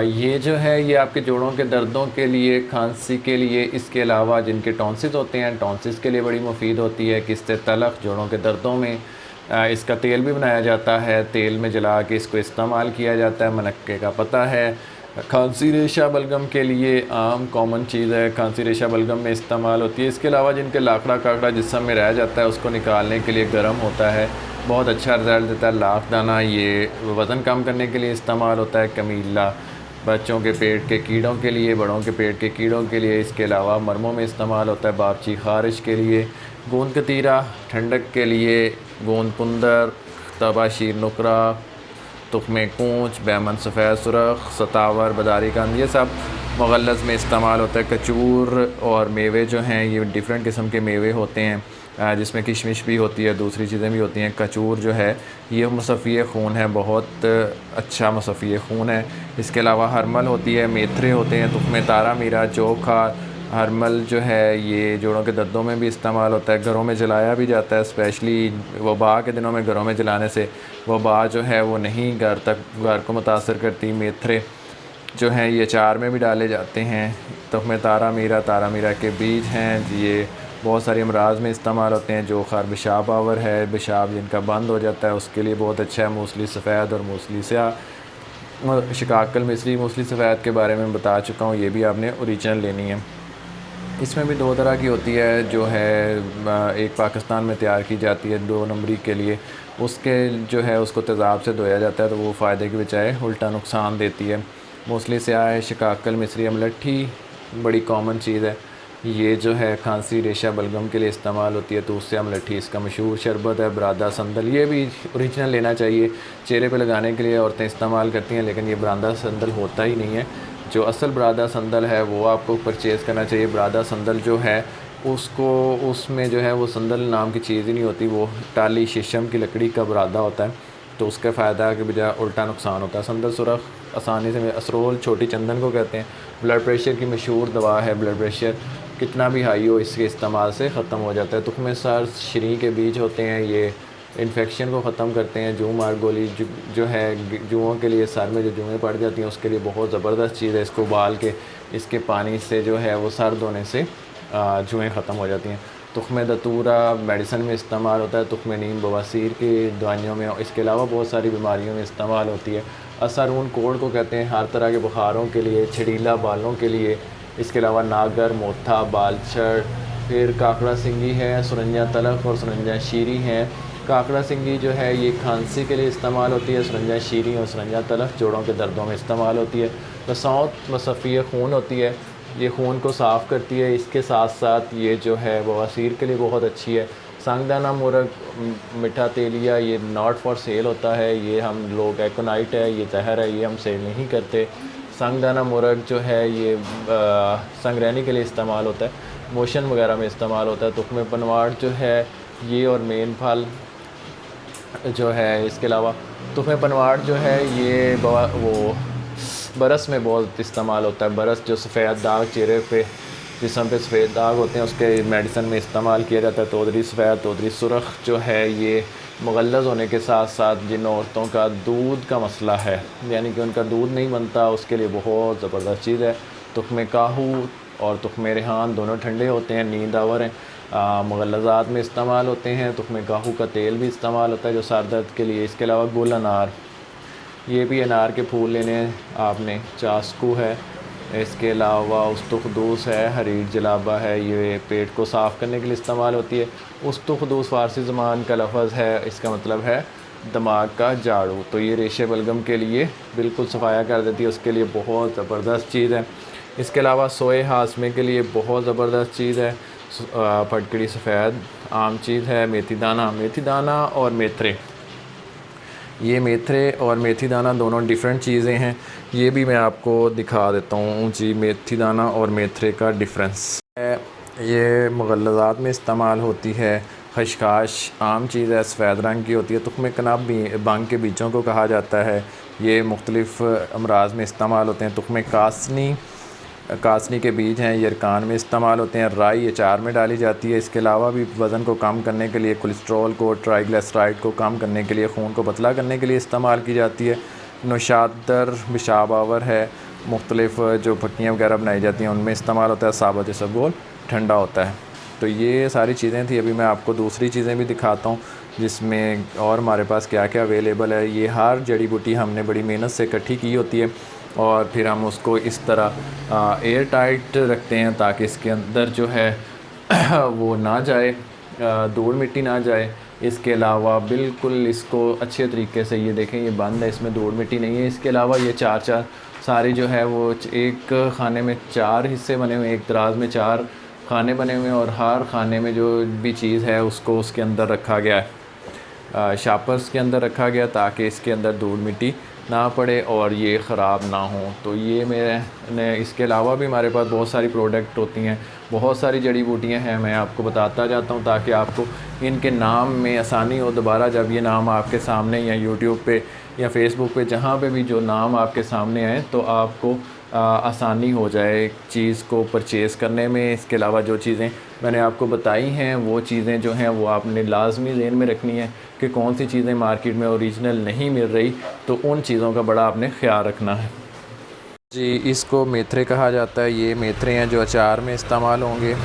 ये जो है ये आपके जोड़ों के दर्दों के लिए, खांसी के लिए, इसके अलावा जिनके टॉन्सिस होते हैं टॉन्सिस के लिए बड़ी मुफीद होती है। किस्ते तलख जोड़ों के दर्दों में, इसका तेल भी बनाया जाता है, तेल में जला के इसको इस्तेमाल किया जाता है। मनक्के का पता है। खांसी रेशा बलगम के लिए आम कॉमन चीज़ है, खांसी रेशा बलगम में इस्तेमाल होती है। इसके अलावा जिनके लाखड़ा काकड़ा जिस्म में रह जाता है उसको निकालने के लिए गर्म होता है, बहुत अच्छा रिज़ल्ट देता है। लाख दाना ये वज़न कम करने के लिए इस्तेमाल होता है। कमीला बच्चों के पेट के कीड़ों के लिए, बड़ों के पेट के कीड़ों के लिए। इसके अलावा मरमों में इस्तेमाल होता है, बारची ख़ारिश के लिए। गोंद कतीरा ठंडक के लिए। गोंद कुंदर, तबाशीर नुकरा, तुख्मे कूच, बैमन सफ़ेद सुरख, सतावर, बदारी कंद, ये सब मुगल्लज़ में इस्तेमाल होता है। कचूर और मेवे जो हैं ये डिफरेंट किस्म के मेवे होते हैं जिसमें किशमिश भी होती है, दूसरी चीज़ें भी होती हैं। कचूर जो है ये मुसफ़ी खून है, बहुत अच्छा मुसफ़ी खून है। इसके अलावा हरमल होती है, मेथरे होते हैं, तुख्मे तारा मीरा, चोखा। हरमल जो है ये जोड़ों के दर्दों में भी इस्तेमाल होता है, घरों में जलाया भी जाता है, स्पेशली वबा के दिनों में घरों में जलाने से वबा जो है वो नहीं घर को मुतासर करती। मेथरे जो हैं ये अचार में भी डाले जाते हैं। तुख्मे तारा मीरा के बीज हैं, ये बहुत सारे अमराज में इस्तेमाल होते हैं। जो खार पेशाब आवर है, पेशाब जिनका बंद हो जाता है उसके लिए बहुत अच्छा है। मूसली सफ़ेद और मूसली स्याह, शिकाकल मिस्री मूसली सफ़ेद के बारे में बता चुका हूँ, ये भी आपने ओरिजिनल लेनी है। इसमें भी दो तरह की होती है, जो है एक पाकिस्तान में तैयार की जाती है 2 नंबरी के लिए, उसके जो है उसको तेज़ाब से धोया जाता है तो वो फ़ायदे की बजाय उल्टा नुकसान देती है। मोस्टली स्याह है, शिकाकल, मिस्री अमलट्ठी बड़ी कॉमन चीज़ है। ये जो है खांसी, रेशा, बलगम के लिए इस्तेमाल होती है, तो उससे अमलट्ठी इसका मशहूर शरबत है। बरादा संदल, ये भी ओरिजिनल लेना चाहिए, चेहरे पे लगाने के लिए औरतें इस्तेमाल करती हैं, लेकिन ये बरादा संदल होता ही नहीं है। जो असल बरादा संदल है वो आपको परचेज़ करना चाहिए। बरादा संदल जो है उसको, उसमें जो है वो संदल नाम की चीज़ ही नहीं होती, वो टाली शीशम की लकड़ी का बरादा होता है, तो उसका फ़ायदा के बजाय उल्टा नुकसान होता है। संदल सुरख आसानी से, असरोल छोटी चंदन को कहते हैं, ब्लड प्रेशर की मशहूर दवा है। ब्लड प्रेशर कितना भी हाई हो, इसके इस्तेमाल से ख़त्म हो जाता है। तुख्मे सर श्री के बीज होते हैं, ये इन्फेक्शन को ख़त्म करते हैं। जू मार गोली जो है जुओं के लिए, सर में जो जुएँ पड़ जाती हैं उसके लिए बहुत ज़बरदस्त चीज़ है। इसको उबाल के इसके पानी से जो है वो सर धोने से जुएँ ख़त्म हो जाती हैं। तुख्मे दतूरा मेडिसन में इस्तेमाल होता है। तुख्मे नीम बवासीर की दवाइयों में, इसके अलावा बहुत सारी बीमारियों में इस्तेमाल होती है। असरून कोड़ को कहते हैं हर तरह के बुखारों के लिए, छड़ीला बालों के लिए। इसके अलावा नागर, मोथा, बालछड़, फिर काकड़ा सिंगी है, सुरंजा तलख और सुरंजा शीरी हैं। काकड़ा सिंगी जो है ये खांसी के लिए इस्तेमाल होती है। सुरंजा शीरी और सुरंजा तलख जोड़ों के दर्दों में इस्तेमाल होती है। बसौत मसफ़ी खून होती है, ये खून को साफ़ करती है। इसके साथ साथ ये जो है बवासीर के लिए बहुत अच्छी है। सांगदाना मुर्ग, मीठा तेलिया, ये नॉट फॉर सेल होता है, ये हम लोग, एकोनाइट है, ये जहर है, ये हम सेल नहीं करते। सांगदाना मुर्ग जो है ये संगरैनी के लिए इस्तेमाल होता है, मोशन वगैरह में इस्तेमाल होता है। तुख्मे पनवाड़ जो है ये, और मेन फल जो है, इसके अलावा तुख्मे पनवाड़ जो है ये वो बरस में बहुत इस्तेमाल होता है। बरस जो सफ़ेद दाग चेहरे पे, जिस्म पे सफ़ेद दाग होते हैं, उसके मेडिसन में इस्तेमाल किया जाता है। तोदरी सफ़ेद, तोदरी सुरख जो है ये मुगल्लज़ होने के साथ साथ जिन औरतों का दूध का मसला है, यानी कि उनका दूध नहीं बनता, उसके लिए बहुत ज़बरदस्त चीज़ है। तुख्मे काहू और तुख्मे रेहान दोनों ठंडे होते हैं, नींद आवर हैं, मुगल्लज़ात में इस्तेमाल होते हैं। तुख्मे काहू का तेल भी इस्तेमाल होता है जो सर दर्द के लिए। इसके अलावा गुल अनार, ये भी अनार के फूल लेने हैं आपने। चास्कू है, इसके अलावा उस्तुखदूस है, हरीर जलाबा है, ये पेट को साफ़ करने के लिए इस्तेमाल होती है। उस्तुखदूस फ़ारसी ज़बान का लफ्ज़ है, इसका मतलब है दिमाग का झाड़ू। तो ये रेशे बलगम के लिए बिल्कुल सफाया कर देती है, उसके लिए बहुत ज़बरदस्त चीज़ है। इसके अलावा सोए हाजमे के लिए बहुत ज़बरदस्त चीज़ है। फटकड़ी सफ़ेद आम चीज़ है। मेथी दाना, मेथी दाना और मेथरे, ये मेथरे और मेथी दाना दोनों डिफरेंट चीज़ें हैं, ये भी मैं आपको दिखा देता हूँ जी। मेथी दाना और मेथरे का डिफरेंस है, ये मुगल्लज़ात में इस्तेमाल होती है। खशखाश आम चीज़ है, सफ़ेद रंग की होती है। तुख्मे कनाब भी बांग के बीजों को कहा जाता है, ये मुख्तलिफ़ अमराज में इस्तेमाल होते हैं। तुख्मे कासनी, कासनी के बीज हैं, यरकान में इस्तेमाल होते हैं। राई अचार में डाली जाती है। इसके अलावा भी वज़न को कम करने के लिए, कोलेस्ट्रॉल को, ट्राइग्लिसराइड को कम करने के लिए, खून को पतला करने के लिए इस्तेमाल की जाती है। नौशादर पेशाब आवर है, मुख्तलिफ़ जो भट्टियाँ वगैरह बनाई जाती हैं उनमें इस्तेमाल होता है। साबुत इसबगोल ठंडा होता है। तो ये सारी चीज़ें थी। अभी मैं आपको दूसरी चीज़ें भी दिखाता हूँ जिसमें और हमारे पास क्या क्या अवेलेबल है। ये हर जड़ी बूटी हमने बड़ी मेहनत से इकट्ठी की होती है और फिर हम उसको इस तरह एयर टाइट रखते हैं ताकि इसके अंदर जो है वो ना जाए, धूल मिट्टी ना जाए। इसके अलावा बिल्कुल इसको अच्छे तरीके से, ये देखें ये बंद है, इसमें धूल मिट्टी नहीं है। इसके अलावा ये चार चार सारी जो है वो एक खाने में 4 हिस्से बने हुए हैं, एक दराज में 4 खाने बने हुए हैं और हर खाने में जो भी चीज़ है उसको उसके अंदर रखा गया है, शापर्स के अंदर रखा गया ताकि इसके अंदर धूल मिट्टी ना पड़े और ये ख़राब ना हो। तो ये मैंने, इसके अलावा भी हमारे पास बहुत सारी प्रोडक्ट होती हैं, बहुत सारी जड़ी बूटियां हैं, मैं आपको बताता जाता हूँ ताकि आपको इनके नाम में आसानी हो। दोबारा जब ये नाम आपके सामने या यूट्यूब पे या फेसबुक पे जहाँ पे भी जो नाम आपके सामने आए तो आपको आसानी हो जाए चीज़ को परचेज़ करने में। इसके अलावा जो चीज़ें मैंने आपको बताई हैं वो चीज़ें जो हैं वो आपने लाजमी ज़हन में रखनी है कि कौन सी चीज़ें मार्केट में ओरिजिनल नहीं मिल रही, तो उन चीज़ों का बड़ा आपने ख्याल रखना है जी। इसको मेथरे कहा जाता है, ये मेथरे हैं जो अचार में इस्तेमाल होंगे।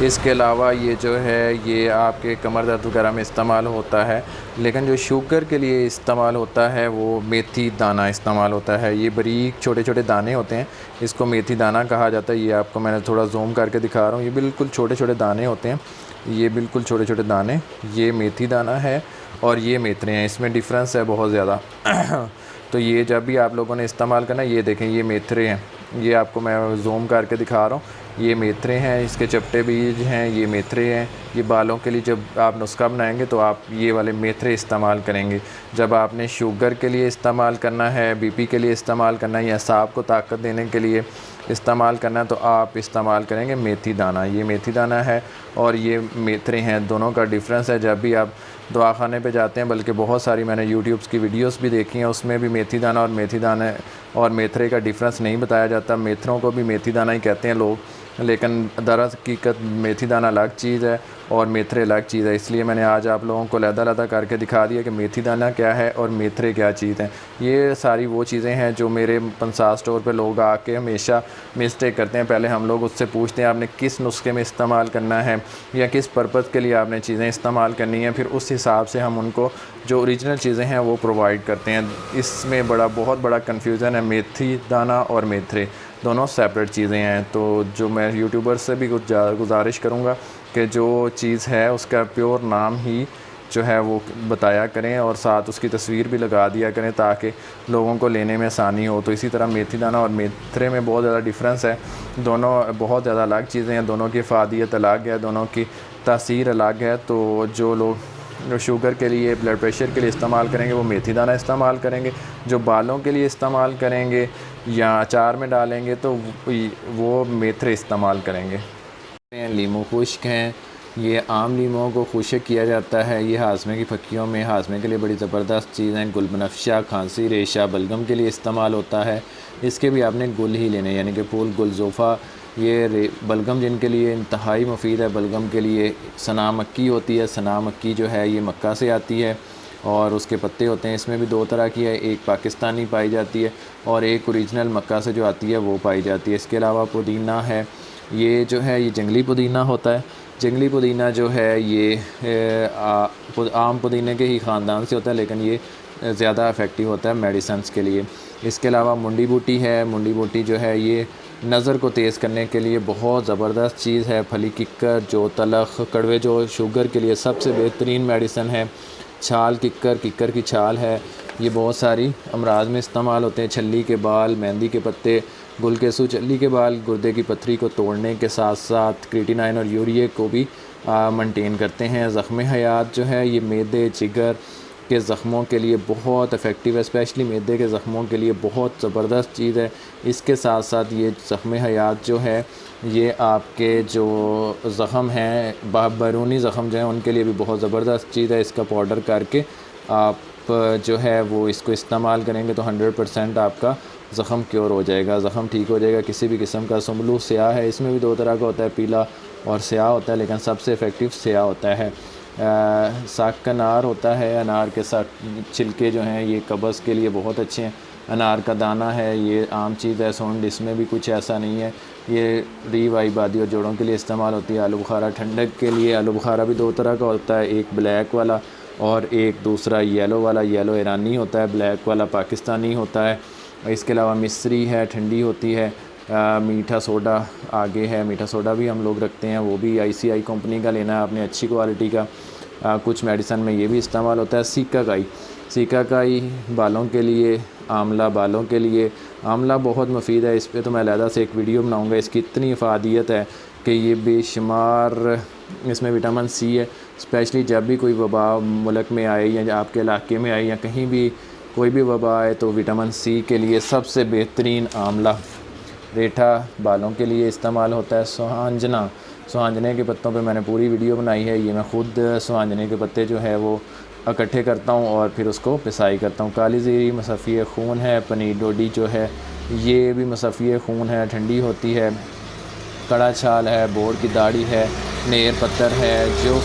इसके अलावा ये जो है ये आपके कमर दर्द वगैरह में इस्तेमाल होता है। लेकिन जो शुगर के लिए इस्तेमाल होता है वो मेथी दाना इस्तेमाल होता है। ये बारीक छोटे छोटे दाने होते हैं, इसको मेथी दाना कहा जाता है। ये आपको मैंने थोड़ा जूम करके दिखा रहा हूँ, ये बिल्कुल छोटे छोटे दाने होते हैं, ये बिल्कुल छोटे छोटे दाने, ये मेथी दाना है और ये मेथरे हैं, इसमें डिफरेंस है बहुत ज़्यादा। तो ये जब भी आप लोगों ने इस्तेमाल करना, ये देखें ये मेथरे हैं, ये आपको मैं जूम करके दिखा रहा हूँ, ये मेथरे हैं, इसके चपटे बीज हैं, ये मेथरे हैं। ये बालों के लिए जब आप नुस्खा बनाएंगे तो आप ये वाले मेथरे इस्तेमाल करेंगे। जब आपने शुगर के लिए इस्तेमाल करना है, बीपी के लिए इस्तेमाल करना है या सांप को ताकत देने के लिए इस्तेमाल करना है तो आप इस्तेमाल करेंगे मेथी दाना। ये मेथी दाना है और ये मेथरे हैं, दोनों का डिफरेंस है। जब भी आप दवाखाने पे जाते हैं, बल्कि बहुत सारी मैंने यूट्यूब्स की वीडियोस भी देखी हैं, उसमें भी मेथी दाना और मेथी दाना और मेथरे का डिफरेंस नहीं बताया जाता। मेथरों को भी मेथी दाना ही कहते हैं लोग, लेकिन दरहकीकत मेथी दाना अलग चीज़ है और मेथरे अलग चीज़ है। इसलिए मैंने आज आप लोगों को अलग-अलग करके दिखा दिया कि मेथी दाना क्या है और मेथरे क्या चीज़ हैं। ये सारी वो चीज़ें हैं जो मेरे पंसार स्टोर पे लोग आके हमेशा मिस्टेक करते हैं। पहले हम लोग उससे पूछते हैं आपने किस नुस्खे में इस्तेमाल करना है या किस पर्पज़ के लिए आपने चीज़ें इस्तेमाल करनी है, फिर उस हिसाब से हम उनको जो ओरिजिनल चीज़ें हैं वो प्रोवाइड करते हैं। इसमें बहुत बड़ा कन्फ्यूज़न है। मेथी दाना और मेथरे दोनों सेपरेट चीज़ें हैं। तो जो मैं यूट्यूबर से भी गुजारिश करूँगा कि जो चीज़ है उसका प्योर नाम ही जो है वो बताया करें और साथ उसकी तस्वीर भी लगा दिया करें ताकि लोगों को लेने में आसानी हो। तो इसी तरह मेथी दाना और मेथरे में बहुत ज़्यादा डिफरेंस है, दोनों बहुत ज़्यादा अलग चीज़ें हैं, दोनों की फ़ादियत अलग है, दोनों की तासीर अलग है। तो जो लोग शुगर के लिए, ब्लड प्रेशर के लिए इस्तेमाल करेंगे वो मेथी दाना इस्तेमाल करेंगे, जो बालों के लिए इस्तेमाल करेंगे या अचार में डालेंगे तो वो मेथरे इस्तेमाल करेंगे। लीमू खुश्क हैं, ये आम लीमों को खुश्क किया जाता है। ये हाजमे की फक्कियों में हाजमे के लिए बड़ी ज़बरदस्त चीज़ है। गुलबनफ्शा, खांसी, रेशा, बलगम के लिए इस्तेमाल होता है। इसके भी आपने गुल ही लेने, यानी कि फूल, गुलजोफ़ा। ये बलगम जिनके लिए इंतहाई मुफीद है, बलगम के लिए सना मक्की होती है। सना मक्की जो है ये मक्का से आती है और उसके पत्ते होते हैं। इसमें भी दो तरह की है, एक पाकिस्तानी पाई जाती है और एक ओरिजिनल मक्का से जो आती है वो पाई जाती है। इसके अलावा पुदीना है, ये जो है ये जंगली पुदीना होता है। जंगली पुदीना जो है ये आम पुदीने के ही ख़ानदान से होता है, लेकिन ये ज़्यादा इफ़ेक्टिव होता है मेडिसन्स के लिए। इसके अलावा मुंडी बूटी है। मुंडी बूटी जो है ये नज़र को तेज़ करने के लिए बहुत ज़बरदस्त चीज़ है। फली किक्कर, जो तलख, कड़वे, जो शुगर के लिए सबसे बेहतरीन मेडिसन है। छाल किक्कर, किक्कर की छाल है, ये बहुत सारी अमराज में इस्तेमाल होते हैं। छल्ली के बाल, मेहंदी के पत्ते, गुलकेसू, छल्ली के बाल गुर्दे की पथरी को तोड़ने के साथ साथ क्रिएटिनाइन और यूरिया को भी मेंटेन करते हैं। ज़ख्म हयात जो है ये मैदे, जिगर के ज़ख्मों के लिए बहुत इफ़ेक्टिव है, स्पेशली मैदे के ज़ख्मों के लिए बहुत ज़बरदस्त चीज़ है। इसके साथ साथ ये ज़ख्म हयात जो है ये आपके जो ज़ख़म हैं, बैरूनी ज़ख़म जो हैं उनके लिए भी बहुत ज़बरदस्त चीज़ है। इसका पाउडर करके आप जो है वो इसको इस्तेमाल करेंगे तो 100% आपका ज़ख़म क्योर हो जाएगा, ज़ख़म ठीक हो जाएगा। किसी भी किस्म का सुमलू, स्याह है, इसमें भी दो तरह का होता है, पीला और स्याह होता है, लेकिन सबसे इफ़ेक्टिव स्याह होता है। साग का अनार होता है, अनार के साथ छिलके जो हैं ये कब्ज़ के लिए बहुत अच्छे हैं। अनार का दाना है, ये आम चीज़ है, सुंड, इसमें भी कुछ ऐसा नहीं है। ये रीढ़, बादी और जोड़ों के लिए इस्तेमाल होती है। आलू बुखारा ठंडक के लिए। आलू बुखारा भी दो तरह का होता है, एक ब्लैक वाला और एक दूसरा येलो वाला। येलो ईरानी होता है, ब्लैक वाला पाकिस्तानी होता है। इसके अलावा मिस्री है, ठंडी होती है। मीठा सोडा आगे है, मीठा सोडा भी हम लोग रखते हैं, वो भी ICI कंपनी का लेना है आपने, अच्छी क्वालिटी का। कुछ मेडिसन में ये भी इस्तेमाल होता है। सीकाकाई, सीकाकाई बालों के लिए। आंवला बालों के लिए। आंवला बहुत मुफीद है, इस पर तो मैं अलहदा से एक वीडियो बनाऊँगा। इसकी इतनी फ़ादियत है कि ये बेशुमार, इसमें विटामिन C है। स्पेशली जब भी कोई वबा मुल्क में आए या आपके इलाके में आए या कहीं भी कोई भी वबा आए तो विटामिन C के लिए सबसे बेहतरीन आंवला। रेठा बालों के लिए इस्तेमाल होता है। सुहांजना, सुहांजने के पत्तों पे मैंने पूरी वीडियो बनाई है। ये मैं ख़ुद सुहांजने के पत्ते जो है वो इकट्ठे करता हूँ और फिर उसको पिसाई करता हूँ। काली ज़ीरी मसफ़ी खून है। पनीर डोडी जो है ये भी मसफ़ी खून है, ठंडी होती है। कड़ा छाल है, बोर की दाढ़ी है, नेर पत्थर है, जो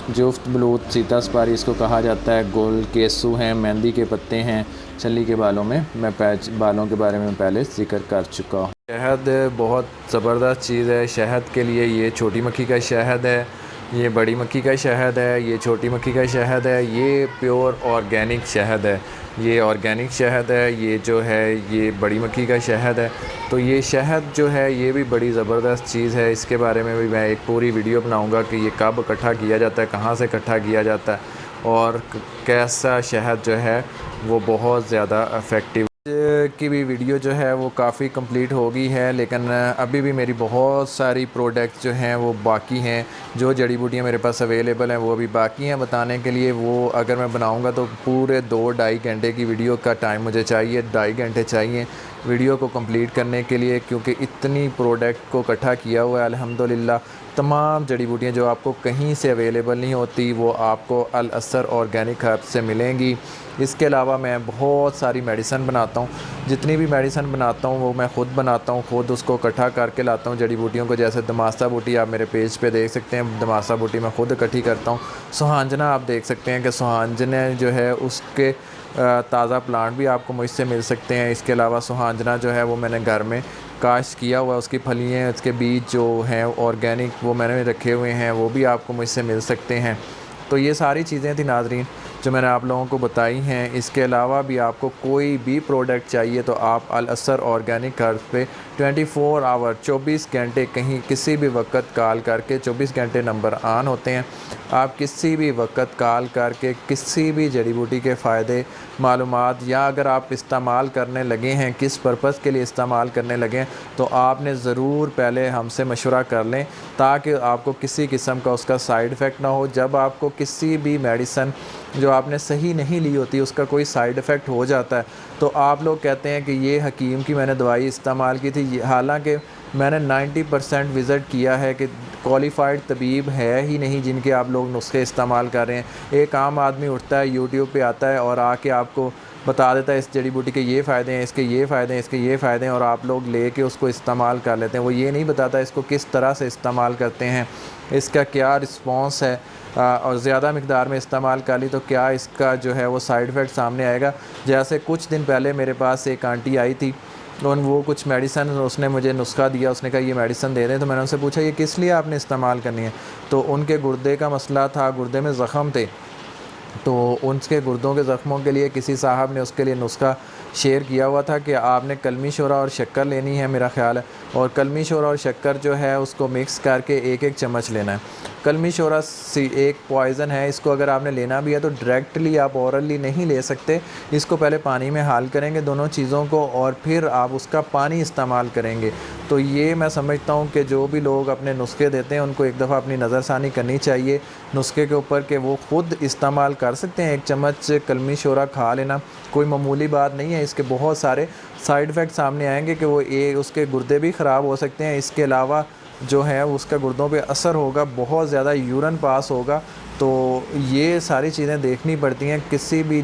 जुफ्त बलूत सीता सुपारी इसको कहा जाता है, गोल केसू हैं, मेहंदी के पत्ते हैं, छली के बालों में मैं बालों के बारे में पहले जिक्र कर चुका हूँ। शहद बहुत ज़बरदस्त चीज़ है। शहद के लिए ये छोटी मक्खी का शहद है, ये बड़ी मक्खी का शहद है, ये छोटी मक्खी का शहद है, ये प्योर ऑर्गेनिक शहद है, ये ऑर्गेनिक शहद है, ये जो है ये बड़ी मक्खी का शहद है। तो ये शहद जो है ये भी बड़ी ज़बरदस्त चीज़ है। इसके बारे में भी मैं एक पूरी वीडियो बनाऊंगा कि ये कब इकट्ठा किया जाता है, कहाँ से इकट्ठा किया जाता है और कैसा शहद जो है वो बहुत ज़्यादा इफ़ेक्टिव की भी वीडियो जो है वो काफ़ी कंप्लीट हो गई है, लेकिन अभी भी मेरी बहुत सारी प्रोडक्ट्स जो हैं वो बाकी हैं। जो जड़ी बूटियाँ मेरे पास अवेलेबल हैं वो अभी बाकी हैं बताने के लिए। वो अगर मैं बनाऊंगा तो पूरे 2-2.5 घंटे की वीडियो का टाइम मुझे चाहिए, 2.5 घंटे चाहिए वीडियो को कंप्लीट करने के लिए, क्योंकि इतनी प्रोडक्ट को इकट्ठा किया हुआ है अल्हम्दुलिल्लाह। तमाम जड़ी बूटियाँ जो आपको कहीं से अवेलेबल नहीं होती वो आपको अल असर ऑर्गेनिक हर्ब से मिलेंगी। इसके अलावा मैं बहुत सारी मेडिसन बनाता हूँ। जितनी भी मेडिसन बनाता हूँ वो मैं ख़ुद बनाता हूँ, ख़ुद उसको इकट्ठा करके लाता हूँ जड़ी बूटियों को। जैसे दमासा बूटी आप मेरे पेज पे देख सकते हैं, दमासा बूटी मैं ख़ुद इकट्ठी करता हूँ। सुहांजना आप देख सकते हैं कि सुहांजने जो है उसके ताज़ा प्लांट भी आपको मुझसे मिल सकते हैं। इसके अलावा सुहांजना जो है वो मैंने घर में काश्त किया हुआ, उसकी फलियाँ, उसके बीज जो हैं ऑर्गेनिक वो मैंने रखे हुए हैं, वो भी आपको मुझसे मिल सकते हैं। तो ये सारी चीज़ें थी नाज़रीन जो मैंने आप लोगों को बताई हैं। इसके अलावा भी आपको कोई भी प्रोडक्ट चाहिए तो आप अल असर ऑर्गेनिक हर्ब पे 24 आवर 24 घंटे कहीं किसी भी वक्त कॉल करके, 24 घंटे नंबर ऑन होते हैं, आप किसी भी वक्त कॉल करके किसी भी जड़ी बूटी के फ़ायदे मालूमात, या अगर आप इस्तेमाल करने लगे हैं, किस पर्पज़ के लिए इस्तेमाल करने लगे हैं, तो आपने ज़रूर पहले हमसे मशवरा कर लें ताकि आपको किसी किस्म का उसका साइड इफ़ेक्ट ना हो। जब आपको किसी भी मेडिसन जो आपने सही नहीं ली होती उसका कोई साइड इफ़ेक्ट हो जाता है तो आप लोग कहते हैं कि ये हकीम की मैंने दवाई इस्तेमाल की थी, हालांकि मैंने 90% विज़िट किया है कि क्वालिफाइड तबीब है ही नहीं जिनके आप लोग नुस्खे इस्तेमाल कर रहे हैं। एक आम आदमी उठता है, यूट्यूब पे आता है और आके आपको बता देता है इस जड़ी बूटी के ये फ़ायदे हैं, इसके ये फ़ायदे हैं, इसके ये फ़ायदे हैं, और आप लोग लेके उसको इस्तेमाल कर लेते हैं। वो ये नहीं बताता इसको किस तरह से इस्तेमाल करते हैं, इसका क्या रिस्पॉन्स है, और ज़्यादा मकदार में इस्तेमाल कर ली तो क्या इसका जो है वो साइड इफ़ेक्ट सामने आएगा। जैसे कुछ दिन पहले मेरे पास एक आंटी आई थी और वो कुछ मेडिसन, उसने मुझे नुस्खा दिया, उसने कहा ये मेडिसन दे दें। तो मैंने उनसे पूछा ये किस लिए आपने इस्तेमाल करनी है, तो उनके गुर्दे का मसला था, गुर्दे में ज़ख़म थे, तो उनके गुर्दों के ज़ख्मों के लिए किसी साहब ने उसके लिए नुस्खा शेयर किया हुआ था कि आपने कलमी शोरा और शक्कर लेनी है मेरा ख़्याल है, और कलमी शोरा और शक्कर जो है उसको मिक्स करके 1-1 चम्मच लेना है। कलमी शोरा एक पॉइज़न है, इसको अगर आपने लेना भी है तो डायरेक्टली आप औरली नहीं ले सकते, इसको पहले पानी में हाल करेंगे दोनों चीज़ों को और फिर आप उसका पानी इस्तेमाल करेंगे। तो ये मैं समझता हूँ कि जो भी लोग अपने नुस्खे देते हैं उनको एक दफ़ा अपनी नज़रसानी करनी चाहिए नुस्खे के ऊपर कि वो ख़ुद इस्तेमाल कर सकते हैं। 1 चम्मच कलमी शोरा खा लेना कोई मामूली बात नहीं है, इसके बहुत सारे साइड इफ़ेक्ट सामने आएंगे कि वो उसके गुर्दे भी ख़राब हो सकते हैं। इसके अलावा जो है उसका गुर्दों पे असर होगा, बहुत ज़्यादा यूरिन पास होगा। तो ये सारी चीज़ें देखनी पड़ती हैं किसी भी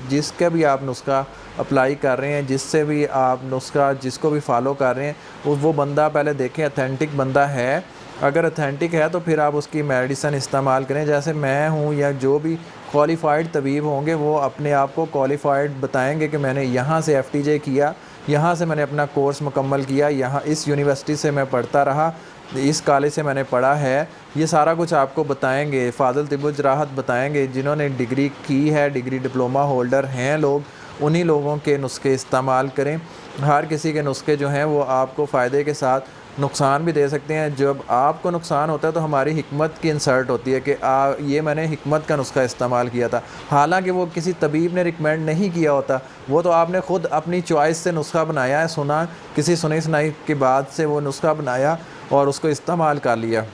जिसका भी आप नुस्खा अप्लाई कर रहे हैं, जिससे भी आप नुस्खा जिसको भी फॉलो कर रहे हैं वो बंदा पहले देखें अथेंटिक बंदा है। अगर अथेंटिक है तो फिर आप उसकी मेडिसिन इस्तेमाल करें। जैसे मैं हूँ या जो भी क्वालिफ़ाइड तबीब होंगे वो अपने आप को क्वालिफ़ाइड बताएंगे कि मैंने यहाँ से FTJ किया, यहाँ से मैंने अपना कोर्स मुकम्मल किया, यहाँ इस यूनिवर्सिटी से मैं पढ़ता रहा, इस कॉलेज से मैंने पढ़ा है, ये सारा कुछ आपको बताएंगे। फ़ाज़िल तिब्बुल जराहत बताएंगे, जिन्होंने डिग्री की है, डिग्री डिप्लोमा होल्डर हैं लोग, उन्हीं लोगों के नुस्खे इस्तेमाल करें। हर किसी के नुस्खे जो हैं वो आपको फ़ायदे के साथ नुकसान भी दे सकते हैं। जब आपको नुकसान होता है तो हमारी हिकमत की इंसल्ट होती है कि ये मैंने हिकमत का नुस्खा इस्तेमाल किया था, हालांकि वो किसी तबीब ने रिकमेंड नहीं किया होता, वो तो आपने ख़ुद अपनी चॉइस से नुस्खा बनाया है, सुना किसी सुनी सुनाई के बाद से वो नुस्खा बनाया और उसको इस्तेमाल कर लिया।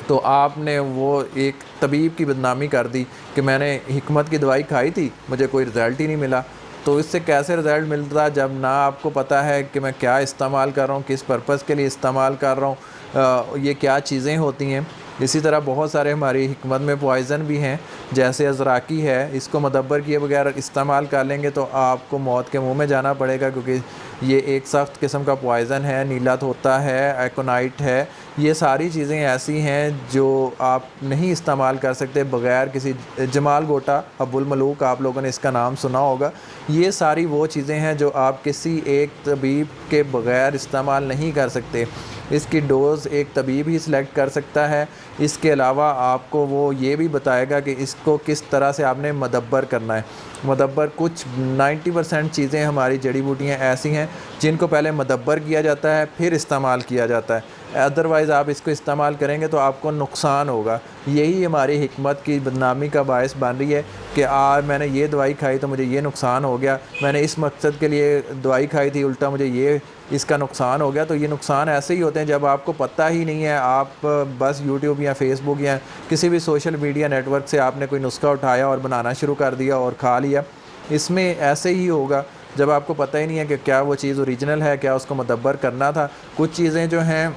तो आपने वो एक तबीब की बदनामी कर दी कि मैंने हिकमत की दवाई खाई थी, मुझे कोई रिज़ल्ट ही नहीं मिला। तो इससे कैसे रिज़ल्ट मिलता जब ना आपको पता है कि मैं क्या इस्तेमाल कर रहा हूँ, किस पर्पज़ के लिए इस्तेमाल कर रहा हूँ, ये क्या चीज़ें होती हैं। इसी तरह बहुत सारे हमारी हिकमत में पॉइज़न भी हैं, जैसे अज़राकी है, इसको मदब्बर किए बगैर इस्तेमाल कर लेंगे तो आपको मौत के मुंह में जाना पड़ेगा, क्योंकि ये एक सख्त किस्म का पॉइज़न है। नीलत होता है, एकोनाइट है, ये सारी चीज़ें ऐसी हैं जो आप नहीं इस्तेमाल कर सकते बग़ैर किसी जमाल गोटा अबुल मलूक, आप लोगों ने इसका नाम सुना होगा। ये सारी वो चीज़ें हैं जो आप किसी एक तबीब के बग़ैर इस्तेमाल नहीं कर सकते। इसकी डोज़ एक तबीब ही सिलेक्ट कर सकता है। इसके अलावा आपको वो ये भी बताएगा कि इसको किस तरह से आपने मदब्बर करना है। मदब्बर कुछ 90% चीज़ें हमारी जड़ी बूटियाँ ऐसी हैं जिनको पहले मदब्बर किया जाता है फिर इस्तेमाल किया जाता है। अदरवाइज़ आप इसको इस्तेमाल करेंगे तो आपको नुकसान होगा। यही हमारी हिकमत की बदनामी का बायस बन रही है कि मैंने ये दवाई खाई तो मुझे ये नुकसान हो गया, मैंने इस मकसद के लिए दवाई खाई थी उल्टा मुझे ये इसका नुकसान हो गया। तो ये नुकसान ऐसे ही होते हैं जब आपको पता ही नहीं है, आप बस यूट्यूब या फेसबुक या किसी भी सोशल मीडिया नेटवर्क से आपने कोई नुस्खा उठाया और बनाना शुरू कर दिया और खा लिया। इसमें ऐसे ही होगा जब आपको पता ही नहीं है कि क्या वो चीज़ ओरिजिनल है, क्या उसको मदब्बर करना था। कुछ चीज़ें जो हैं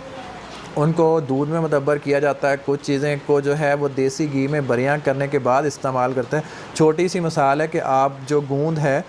उनको दूध में मदब्बर किया जाता है, कुछ चीज़ें को जो है वो देसी घी में बरियां करने के बाद इस्तेमाल करते हैं। छोटी सी मिसाल है कि आप जो गूंद है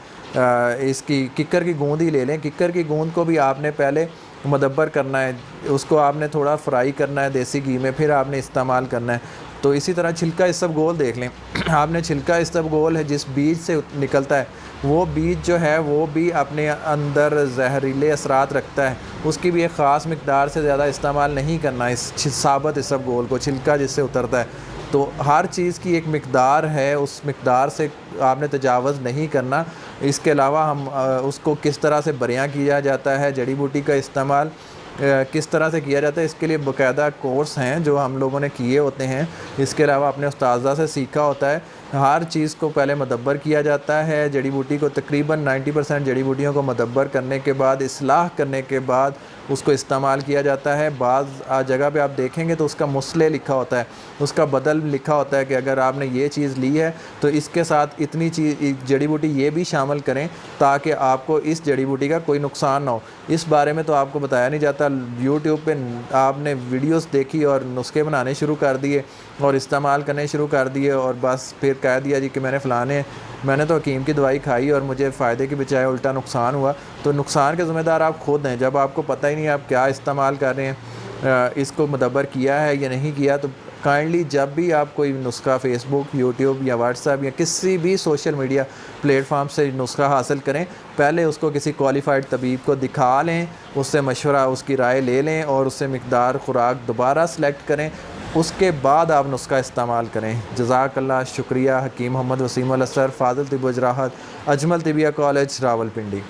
इसकी किक्कर की गूंद ही ले लें। किक्कर की गूंद को भी आपने पहले मदब्बर करना है, उसको आपने थोड़ा फ्राई करना है देसी घी में, फिर आपने इस्तेमाल करना है। तो इसी तरह छिलका इसबगोल देख लें। आपने छिलका इसबगोल है जिस बीज से निकलता है, वो बीज जो है वो भी अपने अंदर जहरीले असरात रखता है। उसकी भी एक ख़ास मिकदार से ज़्यादा इस्तेमाल नहीं करना इस साबुत इसबगोल को, छिलका जिससे उतरता है। तो हर चीज़ की एक मिकदार है, उस मिकदार से आपने तजावज़ नहीं करना। इसके अलावा हम उसको किस तरह से बरियां किया जाता है, जड़ी बूटी का इस्तेमाल किस तरह से किया जाता है, इसके लिए बाकायदा कोर्स हैं जो हम लोगों ने किए होते हैं। इसके अलावा अपने उस्ताज़ा से सीखा होता है। हर चीज़ को पहले मदब्बर किया जाता है। जड़ी बूटी को तकरीबन 90% जड़ी बूटियों को मदब्बर करने के बाद, इस्लाह करने के बाद उसको इस्तेमाल किया जाता है। बाज़ जगह पे आप देखेंगे तो उसका मुस्ले लिखा होता है, उसका बदल लिखा होता है कि अगर आपने ये चीज़ ली है तो इसके साथ इतनी चीज़ जड़ी बूटी ये भी शामिल करें ताकि आपको इस जड़ी बूटी का कोई नुकसान ना हो। इस बारे में तो आपको बताया नहीं जाता। यूट्यूब पे आपने वीडियोस देखी और नुस्खे बनाने शुरू कर दिए और इस्तेमाल करने शुरू कर दिए और बस फिर कह दिया जी कि मैंने तो हकीम की दवाई खाई और मुझे फ़ायदे की बजाय उल्टा नुकसान हुआ। तो नुकसान के ज़िम्मेदार आप खुद हैं। जब आपको पता ही नहीं आप क्या इस्तेमाल कर रहे हैं, इसको मदब्बर किया है या नहीं किया, तो काइंडली जब भी आप कोई नुस्खा फेसबुक, यूट्यूब या व्हाट्सएप या किसी भी सोशल मीडिया प्लेटफॉर्म से नुस्खा हासिल करें, पहले उसको किसी क्वालिफाइड तबीब को दिखा लें, उससे मशवरा, उसकी राय ले लें और उससे मिकदार खुराक दोबारा सेलेक्ट करें। उसके बाद आप नुस्खा इस्तेमाल करें। जज़ाकल्लाह, शुक्रिया। हकीम मोहम्मद वसीम अल असर, फ़ाज़िल तिब व जराहत, अजमल तिबिया कॉलेज, रावलपिंडी।